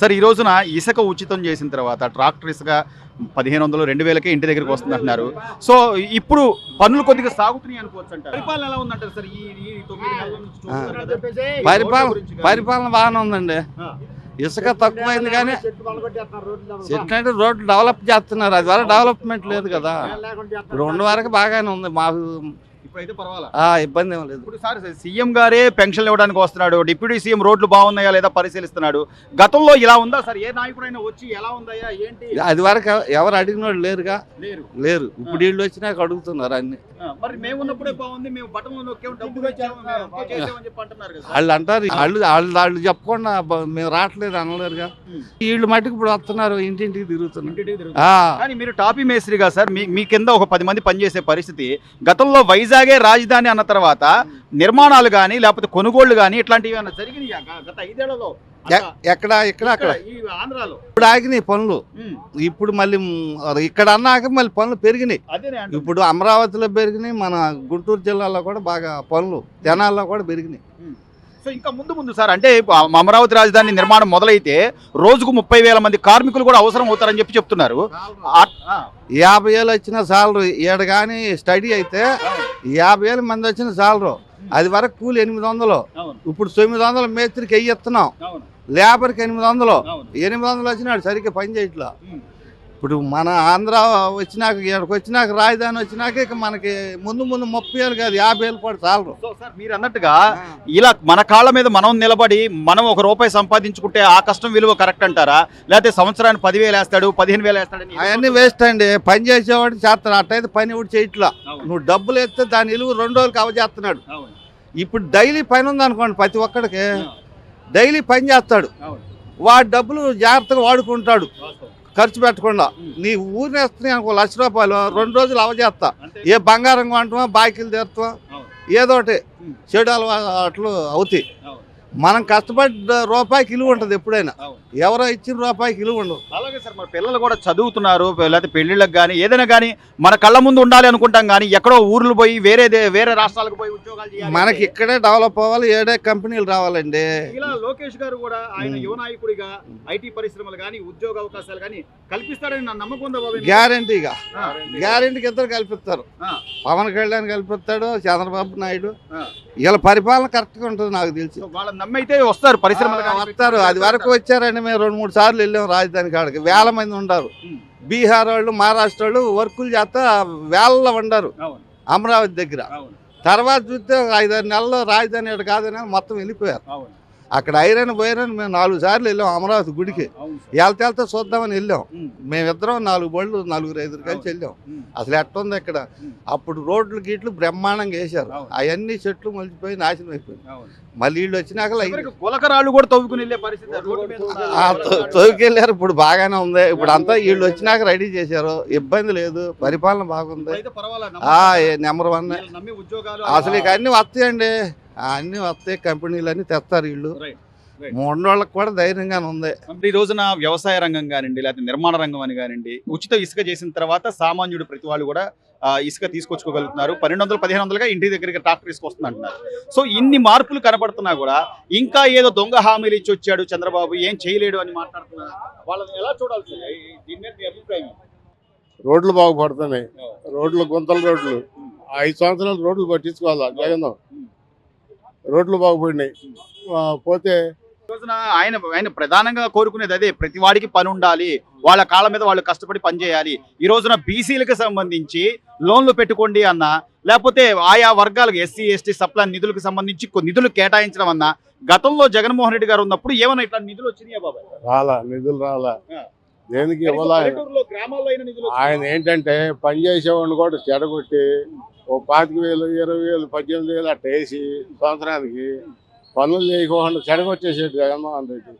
Sir ఈ రోజున ఇసుక ఉచితం చేసిన తర్వాత ట్రాక్టర్ ఇసుక 1500 2000కే ఇంటి దగ్గరికి వస్తుంది అంటున్నారు. సో ఇప్పుడు పనులు కొద్దిగా సాగుతున్నాయి అనుకోవచ్చు అంటారు. పరిపాలన ఎలా ఉందంటారు సార్ ఈ 9 నెలల నుంచి చూస్తున్నారు కదా? పరిపాలన బాగానే ఉందండి. ఇసుక తక్కువైంది కానీ చెట్లు అంటే రోడ్లు డెవలప్ చేస్తున్నారు. అది వరకు డెవలప్మెంట్ లేదు కదా. ఇప్పుడు ఉన్న వరకు బాగానే ఉంది. మాకు ఇప్పుడైతే పర్వాలా, ఇబ్బంది ఏం లేదు. ఇప్పుడు సార్ సీఎం గారే పెన్షన్ ఇవ్వడానికి వస్తున్నాడు. డిప్యూటీ సీఎం రోడ్లు బాగున్నాయా లేదా పరిశీలిస్తున్నాడు. గతంలో ఇలా ఉందా సార్? ఏ నాయకుడైనా వచ్చి ఎలా ఉందయ్యా ఏంటి అది వరకు ఎవరు అడిగిన వాళ్ళు లేరుగా, లేరు. ఇప్పుడు వీళ్ళు వచ్చినాక అడుగుతున్నారు అన్ని. మరి మేము ఉన్నప్పుడే బాగుంది, మేము బటన్ నొక్కాము, డబ్బులు వచ్చామని చెప్పి అంటున్నారు కదా. వాళ్ళు అంటారు, వాళ్ళు చెప్పకుండా మేము రావట్లేదు అనలేరుగా. వీళ్ళు మట్టుకు ఇప్పుడు వస్తున్నారు, ఇంటింటికి తిరుగుతున్నారు. కానీ మీరు టాపీ మేస్త్రిగా సార్ మీ కింద ఒక 10 మంది పనిచేసే పరిస్థితి. గతంలో వైజాగే రాజధాని అన్న తర్వాత నిర్మాణాలు కానీ లేకపోతే కొనుగోళ్లు కానీ ఇట్లాంటివి ఏమైనా జరిగినాయి గత 5 ఏళ్లలో? ఎక్కడ అక్కడ ఆంధ్రాలో ఇప్పుడు ఆగినాయి పనులు. ఇప్పుడు మళ్ళీ ఇక్కడ అన్నాక మళ్ళీ పనులు పెరిగినాయి. ఇప్పుడు అమరావతిలో పెరిగినాయి, మన గుంటూరు జిల్లాలో కూడా బాగా పనులు, జనాల్లో కూడా పెరిగినాయి. సో ఇంకా ముందు సార్ అంటే అమరావతి రాజధాని నిర్మాణం మొదలైతే రోజుకు 30,000 మంది కార్మికులు కూడా అవసరం అవుతారని చెప్పి చెప్తున్నారు. 50,000 వచ్చిన సాలరీ ఈడ కానీ స్టడీ అయితే 50,000 మంది వచ్చిన సాలరీ. అది వరకు కూలి 800. ఇప్పుడు 900 మేస్త్రికి వెయ్యిస్తున్నాం, లేబర్కి 800 వచ్చినాడు సరిగ్గా పని చేయట్లా. ఇప్పుడు మన ఆంధ్ర వచ్చినాక ఇక్కడికి వచ్చినాక రాజధాని వచ్చినాక ఇక మనకి ముందు 30,000 కాదు 50,000 కూడా చాలరు. సో సార్ మీరు అన్నట్టుగా ఇలా మన కాళ్ళ మీద మనం నిలబడి మనం ₹1 సంపాదించుకుంటే ఆ కష్టం విలువ కరెక్ట్ అంటారా? లేకపోతే సంవత్సరానికి 10,000 వేస్తాడు 15,000 వేస్తాడు అవన్నీ వేస్ట్ అండి. పని చేసేవాడు చేస్తాడు, అట్టయితే పని కూడా చేయట్లా. నువ్వు డబ్బులు వేస్తే దాని విలువ 2 రోజులకి అవజేస్తున్నాడు. ఇప్పుడు డైలీ పని ఉంది ప్రతి ఒక్కడికి డైలీ పని చేస్తాడు. వాడు డబ్బులు జాగ్రత్తగా వాడుకుంటాడు, ఖర్చు పెట్టకుండా. నీ ఊరినేస్తున్నాయి అనుకో ₹1,00,000, 2 రోజులు అవజేస్తా. ఏ బంగారం కొంటామా, బాకీలు తీరుతామా, ఏదో ఒకటి చెడు అలవాట్లు అవుతాయి. మనం కష్టపడ్డ రూపాయికి విలువ ఉంటుంది ఎప్పుడైనా, ఎవరో ఇచ్చిన రూపాయికి విలువ ఉండదు. అలాగే సార్ మన పిల్లలు కూడా చదువుతున్నారు, లేకపోతే పెళ్లిళ్ళకి కానీ ఏదైనా కానీ మన కళ్ళ ముందు ఉండాలి అనుకుంటాం. కానీ ఎక్కడో ఊర్లు పోయి వేరే రాష్ట్రాలకు పోయి ఉద్యోగాలు చేయాలి. మనకి ఇక్కడే డెవలప్ అవ్వాలి, ఏడే కంపెనీలు రావాలండి. ఇలా లోకేష్ గారు కూడా ఆయన యువ నాయకుడిగా ఐటీ పరిశ్రమలు కానీ ఉద్యోగ అవకాశాలు కానీ కల్పిస్తారని నా నమ్మకం ఉందా బాబు? గ్యారంటీగా, గ్యారంటీకి ఇద్దరు కల్పిస్తారు. పవన్ కళ్యాణ్ కల్పిస్తాడు, చంద్రబాబు నాయుడు. ఇలా పరిపాలన కరెక్ట్గా ఉంటుంది నాకు తెలిసి. వాళ్ళ నమ్మైతే వస్తారు, పరిశ్రమలు వస్తారు. అది వరకు వచ్చారండి. మేము 2-3 సార్లు వెళ్ళాం రాజధాని కాడికి. 1000 మంది ఉంటారు. బీహార్ వాళ్ళు, మహారాష్ట్ర వాళ్ళు వర్కులు చేస్తా వేలలో ఉండరు అమరావతి దగ్గర. తర్వాత చూస్తే 5-6 నెలల్లో రాజధాని ఇక్కడ కాదని మొత్తం వెళ్ళిపోయారు. అక్కడ ఐరన్ పోయిరని మేము 4 సార్లు వెళ్ళాం అమరావతి గుడికి. వెళ్తే చూద్దామని వెళ్ళాం. మేమిద్దరం 4 బళ్ళు 4-5 కలిసి వెళ్ళాం. అసలు ఎట్టుంది ఇక్కడ. అప్పుడు రోడ్లు గీట్లు బ్రహ్మాండంగా వేశారు. అవన్నీ చెట్లు మలిచిపోయి నాశనం అయిపోయింది. మళ్ళీ వీళ్ళు వచ్చినాక గులకరాళ్ళు కూడా తవ్వుకుని వెళ్ళే పరిస్థితి, తవ్వుకెళ్ళారు. ఇప్పుడు బాగానే ఉంది. ఇప్పుడు అంతా వీళ్ళు వచ్చినాక రెడీ చేశారు, ఇబ్బంది లేదు, పరిపాలన బాగుంది. నెంబర్ 1. అసలు ఇక అన్ని వస్తాయండి, అన్ని వస్తాయి. కంపెనీలు అన్ని తెస్తారు వీళ్ళు. మూడోళ్ళకి కూడా ధైర్యంగానే ఉంది. ఈ రోజున వ్యవసాయ రంగం కానివ్వండి, లేకపోతే నిర్మాణ రంగం అని కానివ్వండి, ఉచిత ఇసుక చేసిన తర్వాత సామాన్యుడు ప్రతి వాళ్ళు కూడా ఇసుక తీసుకొచ్చుకోగలుగుతున్నారు. 1200-1500గా ఇంటి దగ్గరికి ట్రాక్టర్ తీసుకొస్తుంది అంటున్నారు. సో ఇన్ని మార్పులు కనపడుతున్నా కూడా ఇంకా ఏదో దొంగ హామీలు ఇచ్చి వచ్చాడు చంద్రబాబు, ఏం చేయలేడు అని మాట్లాడుతున్నారు. వాళ్ళని ఎలా చూడాలి సార్? దీని మీద మీ అభిప్రాయం? రోడ్లు బాగుపడుతున్నాయి. రోడ్లు గుంతల రోడ్లు 5 సంవత్సరాలు రోడ్లు పట్టించుకోవాలా జగన్. రోడ్లు బాగుపడినాయి. పోతే ఆయన ప్రధానంగా కోరుకునేది అదే, ప్రతి వాడికి పని ఉండాలి, వాళ్ళ కాళ్ళ మీద వాళ్ళు కష్టపడి పని చేయాలి. ఈ రోజున బీసీలకు సంబంధించి లోన్లు పెట్టుకోండి అన్నా, లేకపోతే ఆయా వర్గాలకు ఎస్సీ ఎస్టీ సప్లాన్ నిధులకు సంబంధించి నిధులు కేటాయించడం అన్నా, గతంలో జగన్మోహన్ రెడ్డి గారు ఉన్నప్పుడు ఏమైనా ఇట్లా నిధులు వచ్చినాయా బాబాయ్? నిధులు రాలా. దేనికి ఇవ్వాలా? ఆయన ఏంటంటే పని చేసేవాడిని కూడా చెడగొట్టి 25,000 20,000 18,000 అట్ట వేసి సంవత్సరానికి పనులు చేయకుండా చెడగొచ్చేసేది జగన్మోహన్ రెడ్డి.